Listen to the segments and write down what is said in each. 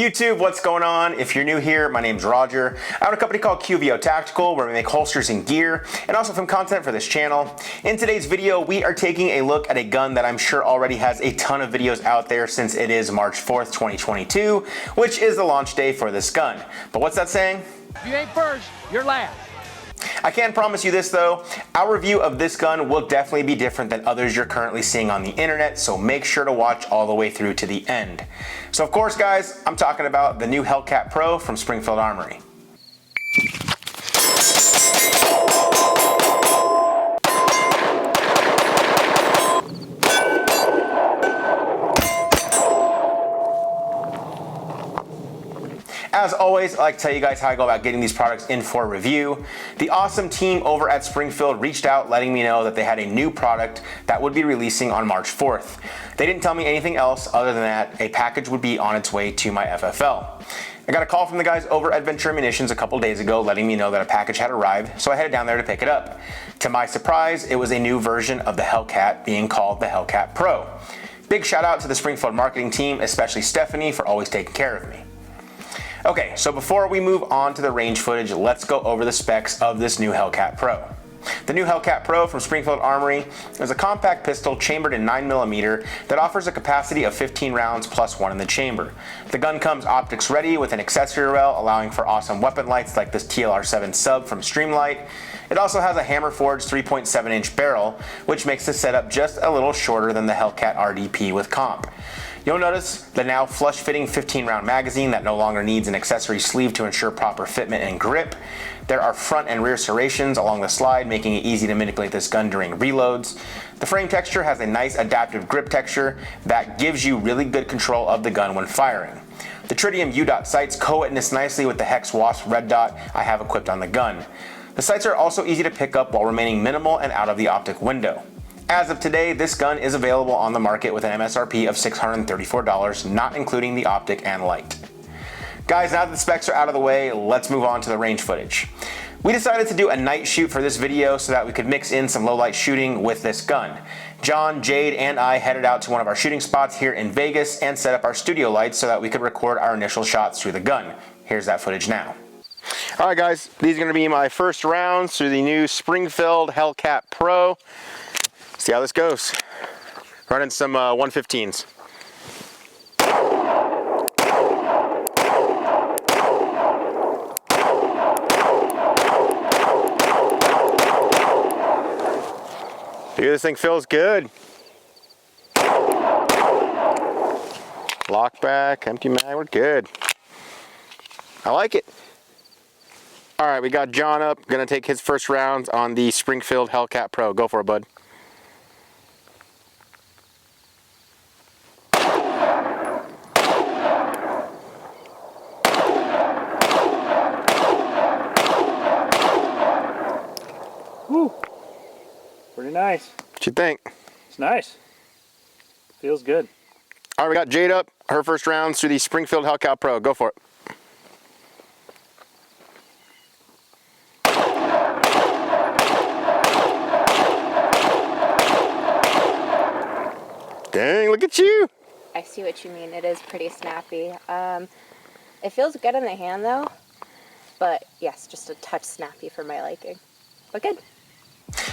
YouTube, what's going on? If you're new here, my name's Roger. I own a company called QVO Tactical where we make holsters and gear and also film content for this channel. In today's video, we are taking a look at a gun that I'm sure already has a ton of videos out there since it is March 4th, 2022, which is the launch day for this gun. But what's that saying? If you ain't first, you're last. I can promise you this though, our review of this gun will definitely be different than others you're currently seeing on the internet, so make sure to watch all the way through to the end. So of course guys, I'm talking about the new Hellcat Pro from Springfield Armory. As always, I like to tell you guys how I go about getting these products in for review. The awesome team over at Springfield reached out letting me know that they had a new product that would be releasing on March 4th. They didn't tell me anything else other than that a package would be on its way to my FFL. I got a call from the guys over at Ventura Munitions a couple days ago letting me know that a package had arrived, so I headed down there to pick it up. To my surprise, it was a new version of the Hellcat being called the Hellcat Pro. Big shout out to the Springfield marketing team, especially Stephanie, for always taking care of me. Okay, so before we move on to the range footage, let's go over the specs of this new Hellcat Pro. The new Hellcat Pro from Springfield Armory is a compact pistol chambered in 9mm that offers a capacity of 15 rounds plus one in the chamber. The gun comes optics ready with an accessory rail allowing for awesome weapon lights like this TLR7 sub from Streamlight. It also has a hammer forged 3.7-inch barrel, which makes the setup just a little shorter than the Hellcat RDP with comp. You'll notice the now flush-fitting 15-round magazine that no longer needs an accessory sleeve to ensure proper fitment and grip. There are front and rear serrations along the slide, making it easy to manipulate this gun during reloads. The frame texture has a nice adaptive grip texture that gives you really good control of the gun when firing. The tritium U-dot sights co-witness nicely with the Hex Wasp red dot I have equipped on the gun. The sights are also easy to pick up while remaining minimal and out of the optic window. As of today, this gun is available on the market with an MSRP of $634, not including the optic and light. Guys, now that the specs are out of the way, let's move on to the range footage. We decided to do a night shoot for this video so that we could mix in some low light shooting with this gun. John, Jade, and I headed out to one of our shooting spots here in Vegas and set up our studio lights so that we could record our initial shots through the gun. Here's that footage now. Alright guys, these are going to be my first rounds through the new Springfield Hellcat Pro. See how this goes. Running some 115s. Dude, this thing feels good. Lock back, empty mag, we're good. I like it. All right, we got John up. Gonna take his first rounds on the Springfield Hellcat Pro. Go for it, bud. Woo. Pretty nice. What you think? It's nice. Feels good. All right, we got Jade up. Her first rounds through the Springfield Hellcat Pro. Go for it. Dang, look at you. I see what you mean. It is pretty snappy. It feels good in the hand though, but yes, just a touch snappy for my liking, but good.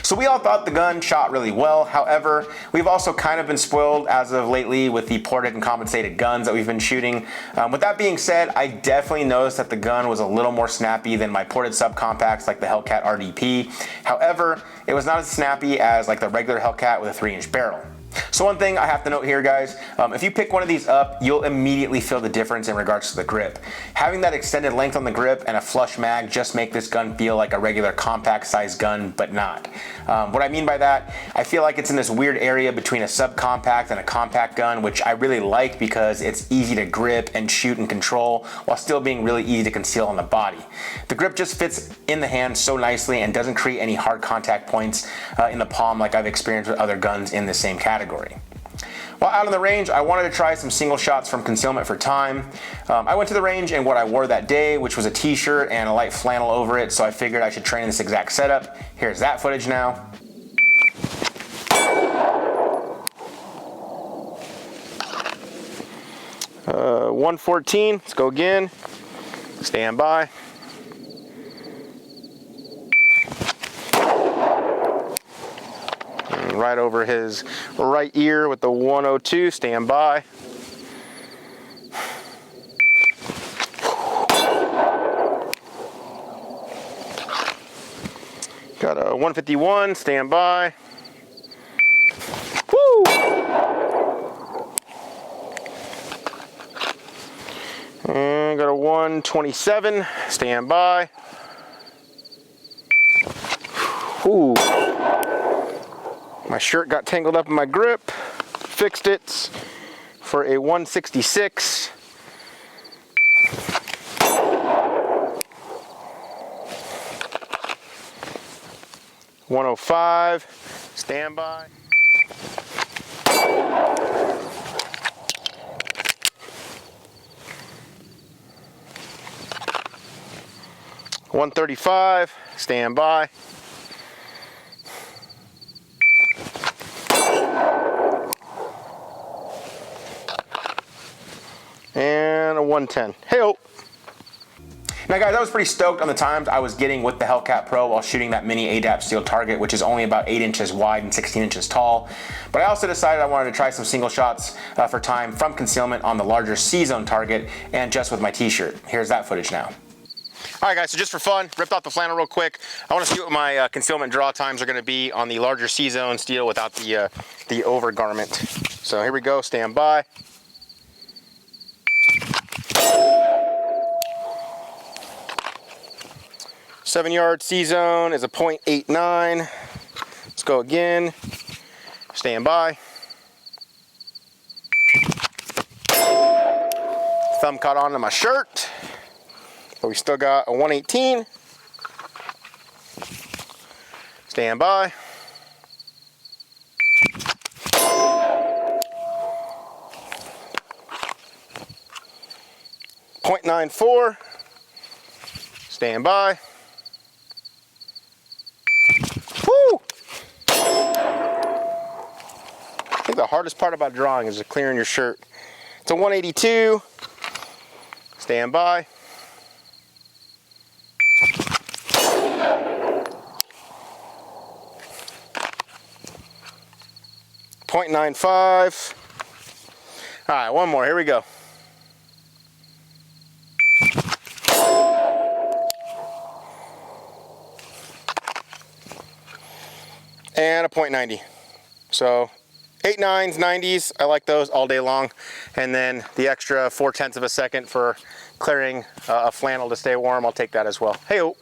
So we all thought the gun shot really well. However, we've also kind of been spoiled as of lately with the ported and compensated guns that we've been shooting. With that being said, I definitely noticed that the gun was a little more snappy than my ported subcompacts like the Hellcat RDP. However, it was not as snappy as like the regular Hellcat with a 3-inch barrel. So one thing I have to note here, guys, if you pick one of these up, you'll immediately feel the difference in regards to the grip. Having that extended length on the grip and a flush mag just make this gun feel like a regular compact size gun, but not. What I mean by that, I feel like it's in this weird area between a subcompact and a compact gun, which I really like because it's easy to grip and shoot and control while still being really easy to conceal on the body. The grip just fits in the hand so nicely and doesn't create any hard contact points in the palm like I've experienced with other guns in the same category. While out on the range, I wanted to try some single shots from Concealment for time. I went to the range in what I wore that day, which was a t-shirt and a light flannel over it, so I figured I should train in this exact setup. Here's that footage now. Uh, 114, let's go again. Stand by. Right over his right ear with the 102, stand by. Got a 151, stand by. Woo! And got a 127, stand by. Ooh. My shirt got tangled up in my grip, fixed it for a 166. $105, stand by. $135, stand by. And a 110. Hey-o. Now guys, I was pretty stoked on the times I was getting with the Hellcat Pro while shooting that mini ADAP steel target, which is only about 8 inches wide and 16 inches tall. But I also decided I wanted to try some single shots for time from Concealment on the larger C-zone target and just with my t-shirt. Here's that footage now. All right guys, so just for fun, ripped off the flannel real quick. I want to see what my Concealment draw times are going to be on the larger C-zone steel without the overgarment. So here we go, stand by. Seven-yard C-zone is a .89. Let's go again. Stand by. Thumb caught onto my shirt, but we still got a 118. Stand by. .94. Stand by. Woo! I think the hardest part about drawing is clearing your shirt. It's a 182. Stand by. .95. All right, one more. Here we go. And a .90. So 8 9s, 90s, I like those all day long. And then the extra 0.4 of a second for clearing a flannel to stay warm, I'll take that as well. Hey-o.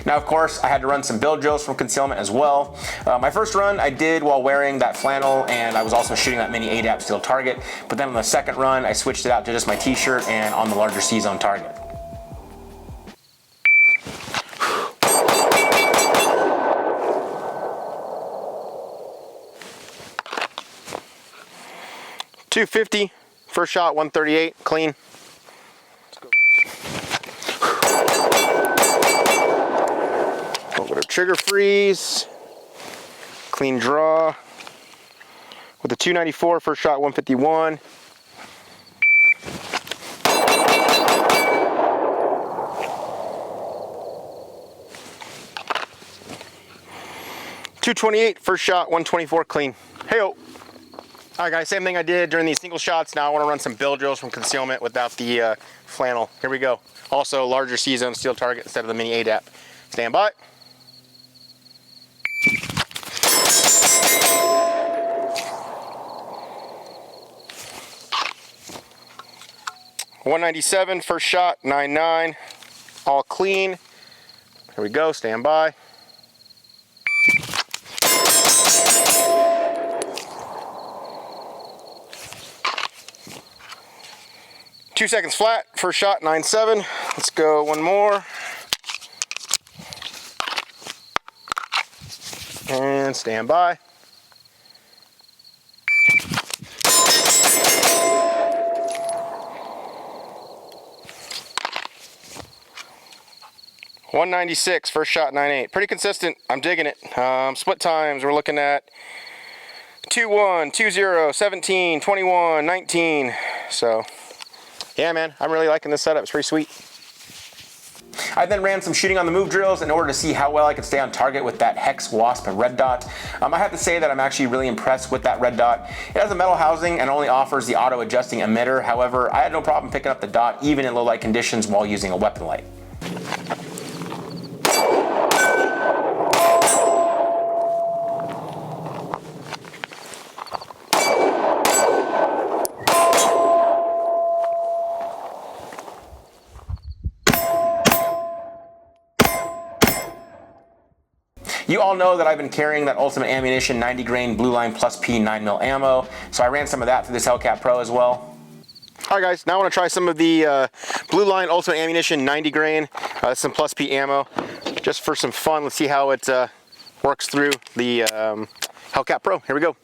Now, of course, I had to run some build drills from Concealment as well. My first run I did while wearing that flannel, and I was also shooting that mini ADAP steel target. But then on the second run, I switched it out to just my t-shirt and on the larger C-zone target. .250, first shot, 138, clean. Over to trigger freeze, clean draw. With the 294, first shot, 151. .228, first shot, 124, clean. Hey-o. All right guys, same thing I did during these single shots. Now I want to run some build drills from Concealment without the flannel. Here we go. Also larger C-zone steel target instead of the mini ADAP. Stand by. 197, first shot, 9.9, all clean. Here we go, stand by. Two seconds flat, first shot, 9.7. Let's go one more. And stand by. .196, first shot, 9.8. Pretty consistent. I'm digging it. Split times, we're looking at 2-1, 2-0, 17, 21, 19. So, yeah, man, I'm really liking this setup. It's pretty sweet. I then ran some shooting on the move drills in order to see how well I could stay on target with that Hex Wasp red dot. I have to say that I'm actually really impressed with that red dot. It has a metal housing and only offers the auto adjusting emitter. However, I had no problem picking up the dot even in low light conditions while using a weapon light. You all know that I've been carrying that Ultimate Ammunition 90 grain Blue Line Plus P 9mm ammo, so I ran some of that through this Hellcat Pro as well. Alright guys, now I want to try some of the Blue Line Ultimate Ammunition 90 grain, some Plus P ammo, just for some fun. Let's see how it works through the Hellcat Pro. Here we go.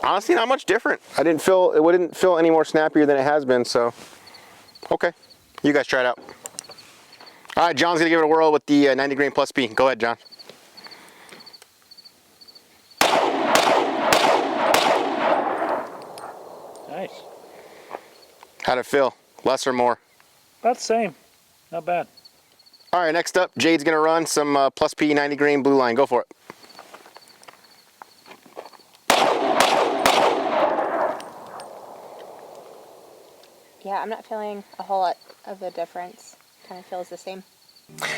Honestly, not much different. It didn't feel any more snappier than it has been, so okay. You guys try it out. All right, John's gonna give it a whirl with the 90 grain Plus P. Go ahead, John. Nice. How'd it feel? Less or more? About the same. Not bad. All right, next up, Jade's gonna run some Plus P 90 grain Blue Line. Go for it. Yeah, I'm not feeling a whole lot of a difference. Kind of feels the same.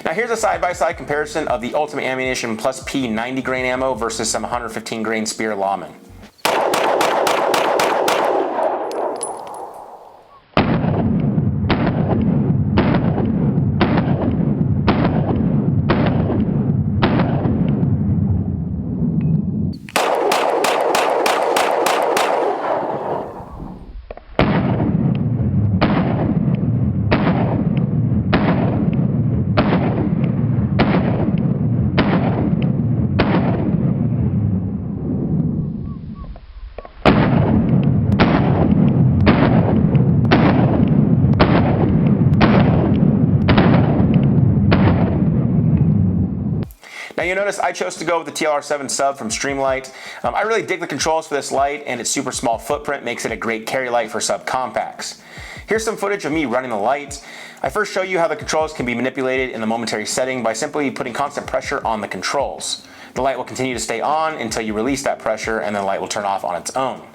Now here's a side-by-side comparison of the Ultimate Ammunition Plus P 90 grain ammo versus some 115 grain Spear Lawman. Now you notice I chose to go with the TLR7 sub from Streamlight. I really dig the controls for this light, and its super small footprint makes it a great carry light for sub compacts. Here's some footage of me running the light. I first show you how the controls can be manipulated in the momentary setting by simply putting constant pressure on the controls. The light will continue to stay on until you release that pressure, and then the light will turn off on its own.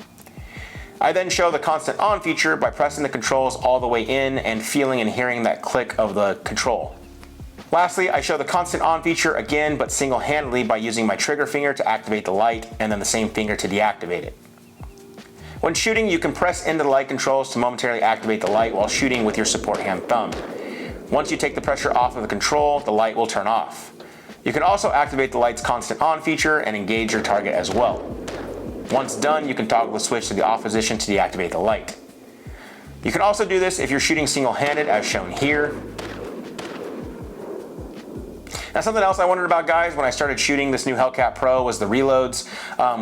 I then show the constant on feature by pressing the controls all the way in and feeling and hearing that click of the control. Lastly, I show the constant on feature again, but single-handedly by using my trigger finger to activate the light and then the same finger to deactivate it. When shooting, you can press into the light controls to momentarily activate the light while shooting with your support hand thumb. Once you take the pressure off of the control, the light will turn off. You can also activate the light's constant on feature and engage your target as well. Once done, you can toggle the switch to the off position to deactivate the light. You can also do this if you're shooting single-handed as shown here. Now something else I wondered about, guys, when I started shooting this new Hellcat Pro was the reloads.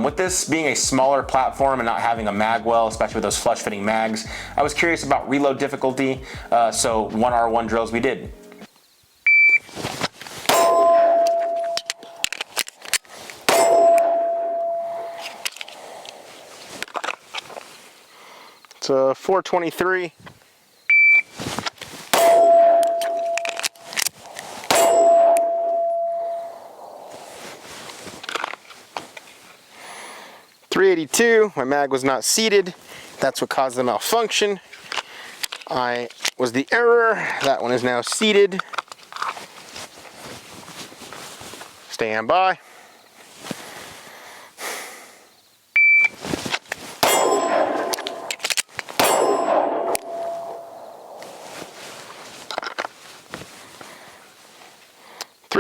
With this being a smaller platform and not having a mag well, especially with those flush-fitting mags, I was curious about reload difficulty, so 1R1 drills we did. It's a 423. .382, my mag was not seated. That's what caused the malfunction. I was the error. That one is now seated. Stand by.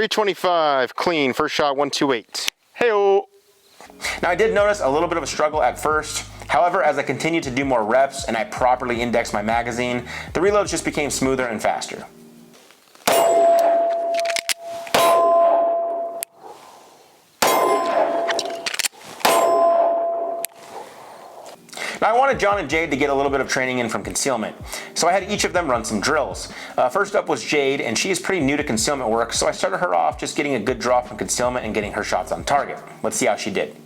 325, clean, first shot, 128. Hey-oh. Now I did notice a little bit of a struggle at first. However, as I continued to do more reps and I properly indexed my magazine, the reloads just became smoother and faster. Now I wanted John and Jade to get a little bit of training in from Concealment, so I had each of them run some drills. First up was Jade, and she is pretty new to Concealment work, so I started her off just getting a good draw from Concealment and getting her shots on target. Let's see how she did.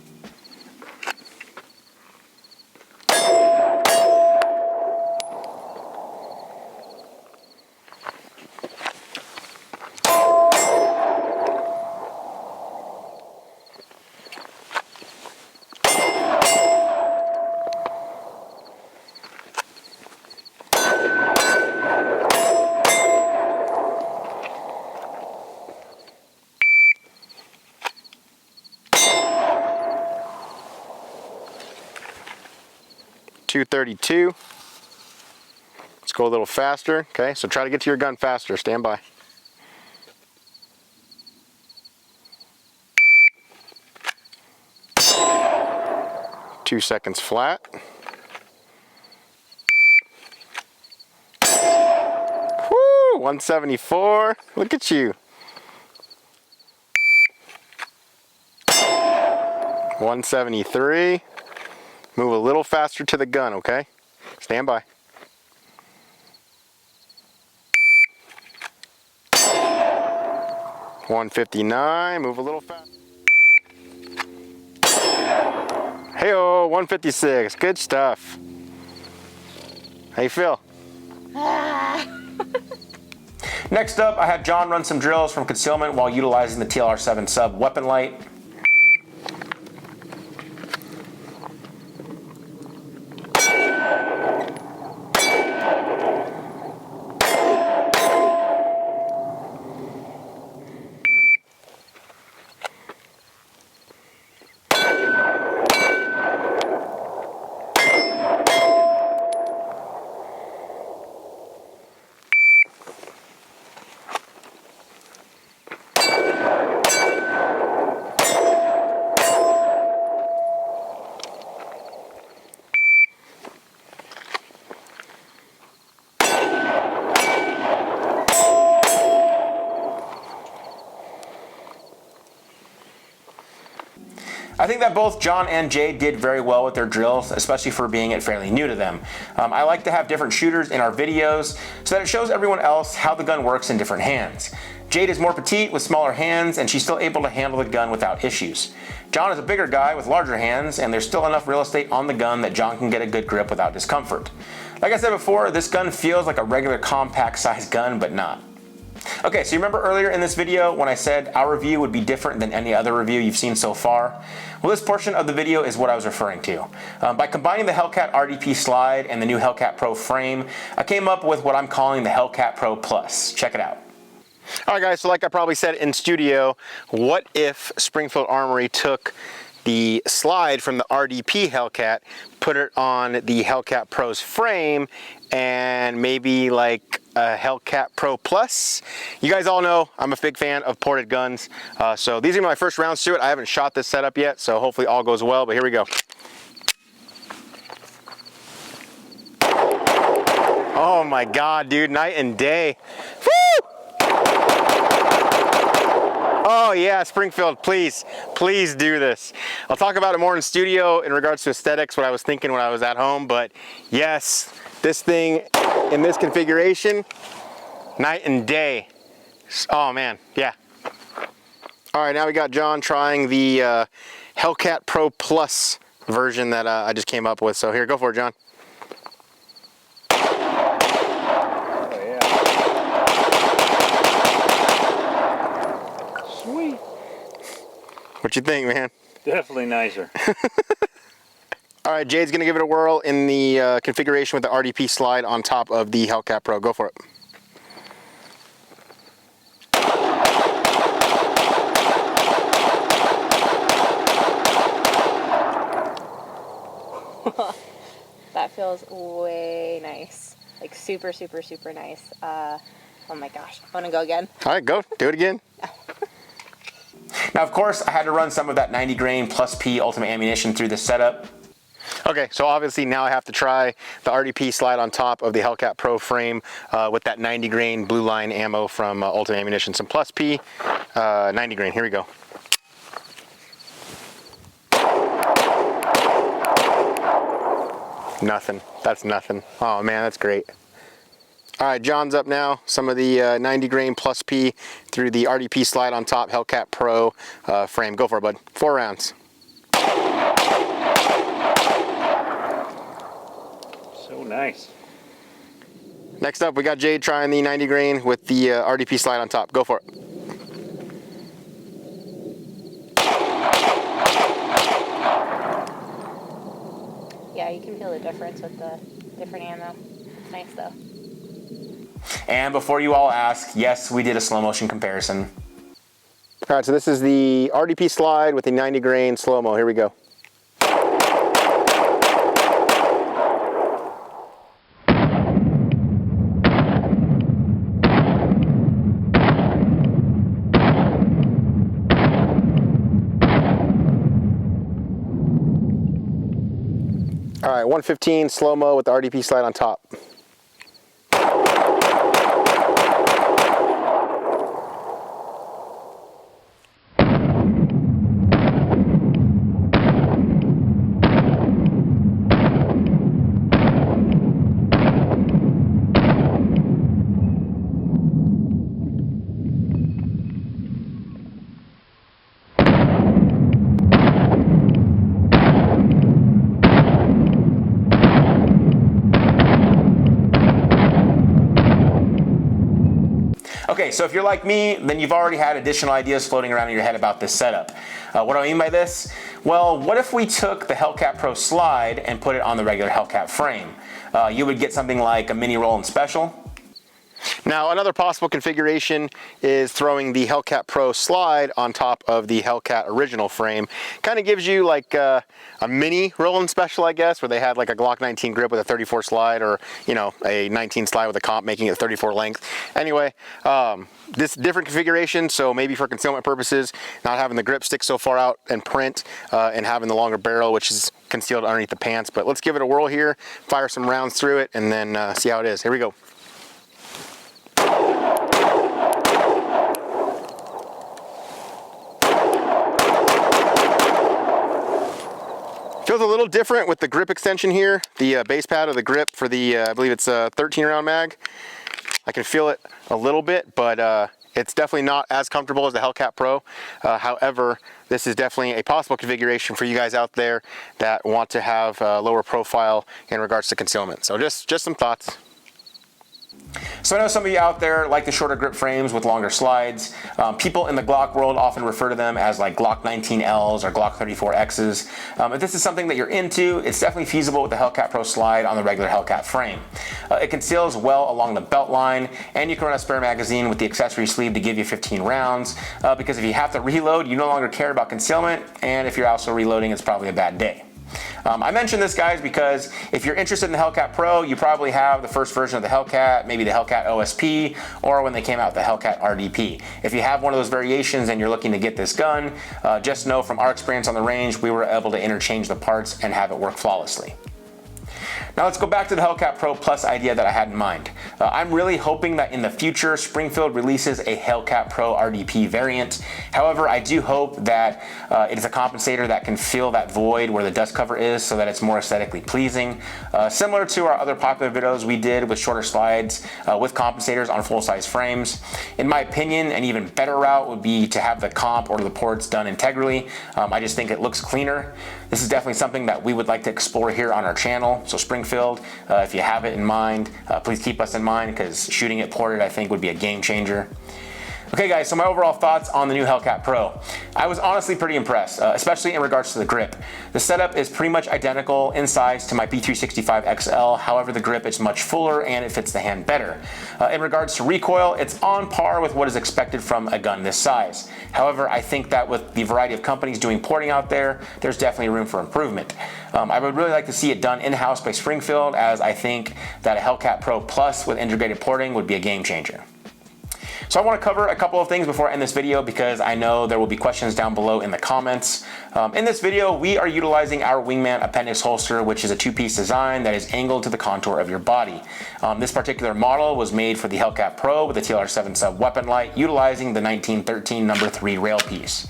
.232. Let's go a little faster. Okay, so try to get to your gun faster. Stand by. Two seconds flat. Woo! 174. Look at you. 173. Move a little faster to the gun, okay? Stand by. .159, move a little faster. Hey-oh, 156, good stuff. How you feel? Next up, I had John run some drills from Concealment while utilizing the TLR7 sub weapon light. I think that both John and Jade did very well with their drills, especially for being fairly new to them. I like to have different shooters in our videos so that it shows everyone else how the gun works in different hands. Jade is more petite with smaller hands, and she's still able to handle the gun without issues. John is a bigger guy with larger hands, and there's still enough real estate on the gun that John can get a good grip without discomfort. Like I said before, this gun feels like a regular compact sized gun, but not. Okay, so you remember earlier in this video when I said our review would be different than any other review you've seen so far? Well, this portion of the video is what I was referring to. By combining the Hellcat RDP slide and the new Hellcat Pro frame, I came up with what I'm calling the Hellcat Pro Plus. Check it out. Alright guys, so like I probably said in studio, what if Springfield Armory took the slide from the RDP Hellcat, put it on the Hellcat Pro's frame, and maybe like a Hellcat Pro Plus? You guys all know I'm a big fan of ported guns, so these are my first rounds to it. I haven't shot this setup yet, so hopefully all goes well, but here we go. Oh my god, dude, night and day. Woo! Oh yeah, Springfield, please do this. I'll talk about it more in studio in regards to aesthetics, what I was thinking when I was at home, but yes, this thing in this configuration, night and day. Oh man, yeah. All right, now we got John trying the Hellcat Pro Plus version that I just came up with. So here, go for it, John. What you think, man? Definitely nicer. All right, Jade's gonna give it a whirl in the configuration with the RDP slide on top of the Hellcat Pro. Go for it. That feels way nice. Like super, super, super nice. Oh my gosh. I want to go again. All right, go. Do it again. Now, of course, I had to run some of that 90 grain plus P Ultimate ammunition through this setup. Okay, so obviously now I have to try the RDP slide on top of the Hellcat Pro frame with that 90 grain blue line ammo from Ultimate Ammunition. Some plus P, 90 grain, here we go. Nothing, that's nothing. Oh man, that's great. All right, John's up now. Some of the 90 grain plus P through the RDP slide on top Hellcat Pro frame. Go for it, bud. 4 rounds. So nice. Next up, we got Jade trying the 90 grain with the RDP slide on top. Go for it. Yeah, you can feel the difference with the different ammo. It's nice though. And before you all ask, yes, we did a slow motion comparison. All right, so this is the RDP slide with the 90 grain slow-mo. Here we go. All right, 115 slow-mo with the RDP slide on top. Okay, so if you're like me, then you've already had additional ideas floating around in your head about this setup. What do I mean by this? Well, what if we took the Hellcat Pro slide and put it on the regular Hellcat frame? You would get something like a mini roll-in special. Now, another possible configuration is throwing the Hellcat Pro slide on top of the Hellcat original frame. Kind of gives you like a mini roll-in special, I guess, where they had like a Glock 19 grip with a 34 slide, or, you know, a 19 slide with a comp making it 34 length. Anyway, this different configuration, so maybe for concealment purposes, not having the grip stick so far out and print, and having the longer barrel, which is concealed underneath the pants. But let's give it a whirl here, fire some rounds through it, and then see how it is. Here we go. Feels a little different with the grip extension here, the base pad of the grip for the, I believe it's a 13 round mag. I can feel it a little bit, but it's definitely not as comfortable as the Hellcat Pro. However, this is definitely a possible configuration for you guys out there that want to have a lower profile in regards to concealment. So just some thoughts. So I know some of you out there like the shorter grip frames with longer slides. People in the Glock world often refer to them as like Glock 19Ls or Glock 34Xs. If this is something that you're into, it's definitely feasible with the Hellcat Pro slide on the regular Hellcat frame. It conceals well along the belt line, and you can run a spare magazine with the accessory sleeve to give you 15 rounds, because if you have to reload, you no longer care about concealment, and if you're also reloading, it's probably a bad day. I mention this, guys, because if you're interested in the Hellcat Pro, you probably have the first version of the Hellcat, maybe the Hellcat OSP, or when they came out, the Hellcat RDP. If you have one of those variations and you're looking to get this gun, just know from our experience on the range, we were able to interchange the parts and have it work flawlessly. Now let's go back to the Hellcat Pro Plus idea that I had in mind. I'm really hoping that in the future, Springfield releases a Hellcat Pro RDP variant. However, I do hope that it is a compensator that can fill that void where the dust cover is, so that it's more aesthetically pleasing. Similar to our other popular videos we did with shorter slides with compensators on full-size frames. In my opinion, an even better route would be to have the comp or the ports done integrally. I just think it looks cleaner. This is definitely something that we would like to explore here on our channel. So Springfield, if you have it in mind, please keep us in mind, because shooting it ported, I think, would be a game changer. Okay guys, so my overall thoughts on the new Hellcat Pro. I was honestly pretty impressed, especially in regards to the grip. The setup is pretty much identical in size to my P365 XL, however the grip is much fuller and it fits the hand better. In regards to recoil, it's on par with what is expected from a gun this size. However, I think that with the variety of companies doing porting out there, there's definitely room for improvement. I would really like to see it done in-house by Springfield, as I think that a Hellcat Pro Plus with integrated porting would be a game changer. So I want to cover a couple of things before I end this video because I know there will be questions down below in the comments. In this video, we are utilizing our Wingman Appendix holster, which is a two-piece design that is angled to the contour of your body. This particular model was made for the Hellcat Pro with a TLR7 sub weapon light, utilizing the 1913 number 3 rail piece.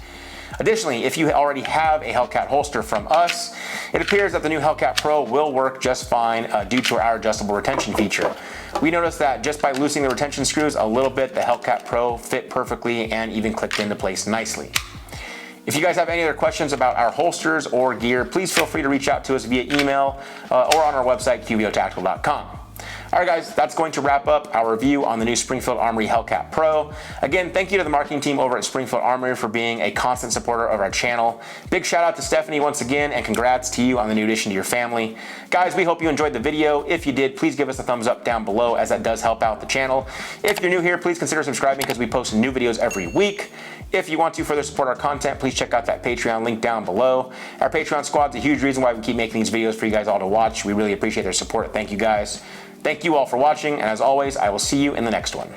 Additionally, if you already have a Hellcat holster from us, it appears that the new Hellcat Pro will work just fine due to our adjustable retention feature. We noticed that just by loosening the retention screws a little bit, the Hellcat Pro fit perfectly and even clicked into place nicely. If you guys have any other questions about our holsters or gear, please feel free to reach out to us via email or on our website, qbotactical.com. All right, guys, that's going to wrap up our review on the new Springfield Armory Hellcat Pro. Again, thank you to the marketing team over at Springfield Armory for being a constant supporter of our channel. Big shout out to Stephanie once again, and congrats to you on the new addition to your family. Guys, we hope you enjoyed the video. If you did, please give us a thumbs up down below, as that does help out the channel. If you're new here, please consider subscribing because we post new videos every week. If you want to further support our content, please check out that Patreon link down below. Our Patreon squad's a huge reason why we keep making these videos for you guys all to watch. We really appreciate their support. Thank you guys. Thank you all for watching, and as always, I will see you in the next one.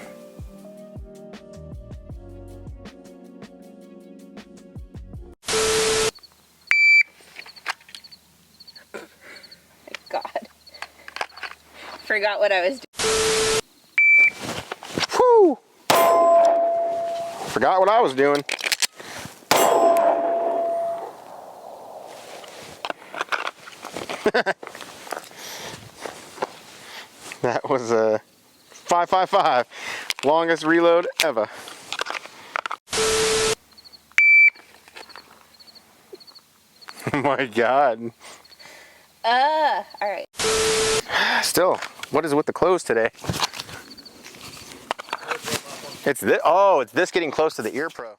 God. Forgot what I was doing. Whew! Forgot what I was doing. That was a 5.55, longest reload ever. Oh my God. All right. Still, what is with the clothes today? It's this. Oh, it's this getting close to the ear pro.